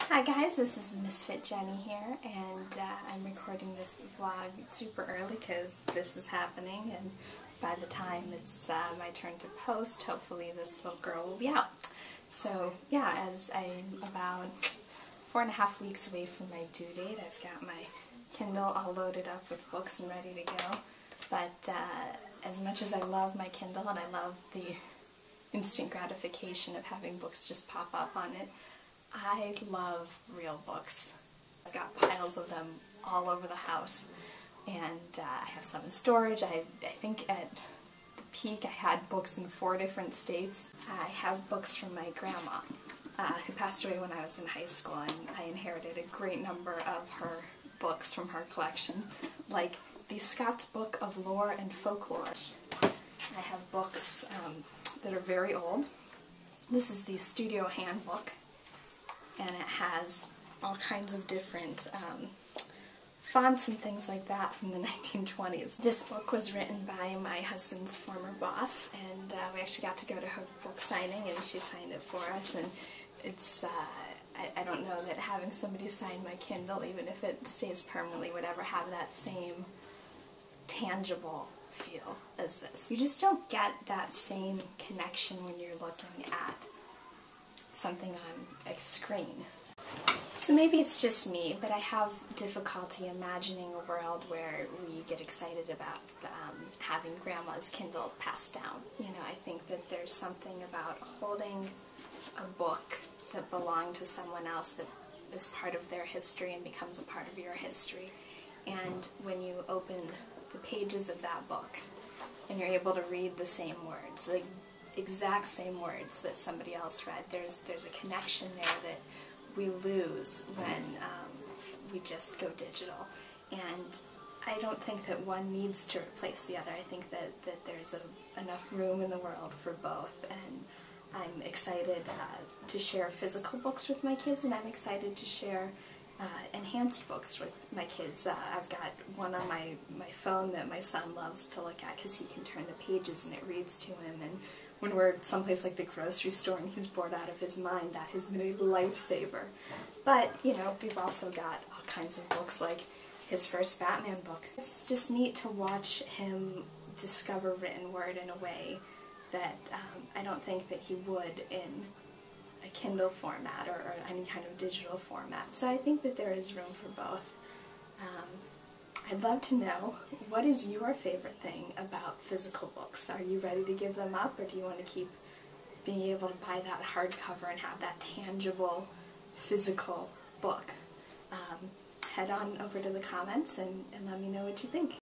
Hi guys, this is Misfit Jenny here, and I'm recording this vlog super early because this is happening, and by the time it's my turn to post, hopefully this little girl will be out. So yeah, as I'm about 4.5 weeks away from my due date, I've got my Kindle all loaded up with books and ready to go. But as much as I love my Kindle and I love the instant gratification of having books just pop up on it, I love real books. I've got piles of them all over the house, and I have some in storage. I think at the peak I had books in 4 different states. I have books from my grandma, who passed away when I was in high school, and I inherited a great number of her books from her collection, like the Scots Book of Lore and Folklore. I have books that are very old. This is the Studio Handbook, and it has all kinds of different fonts and things like that from the 1920s. This book was written by my husband's former boss, and we actually got to go to her book signing, and she signed it for us, and it's, I don't know that having somebody sign my Kindle, even if it stays permanently, would ever have that same tangible feel as this. You just don't get that same connection when you're looking at something on a screen. So maybe it's just me, but I have difficulty imagining a world where we get excited about having Grandma's Kindle passed down. You know, I think that there's something about holding a book that belonged to someone else that is part of their history and becomes a part of your history. And when you open the pages of that book and you're able to read the same words, like exact same words that somebody else read, there's a connection there that we lose when we just go digital. And I don't think that one needs to replace the other. I think that there's enough room in the world for both, and I'm excited to share physical books with my kids, and I'm excited to share enhanced books with my kids. I've got one on my phone that my son loves to look at because he can turn the pages and it reads to him, and when we're someplace like the grocery store and he's bored out of his mind, that has been a lifesaver. But, you know, we've also got all kinds of books, like his first Batman book. It's just neat to watch him discover written word in a way that I don't think that he would in a Kindle format or any kind of digital format. So I think that there is room for both. I'd love to know, what is your favorite thing about physical books? Are you ready to give them up, or do you want to keep being able to buy that hardcover and have that tangible, physical book? Head on over to the comments and let me know what you think.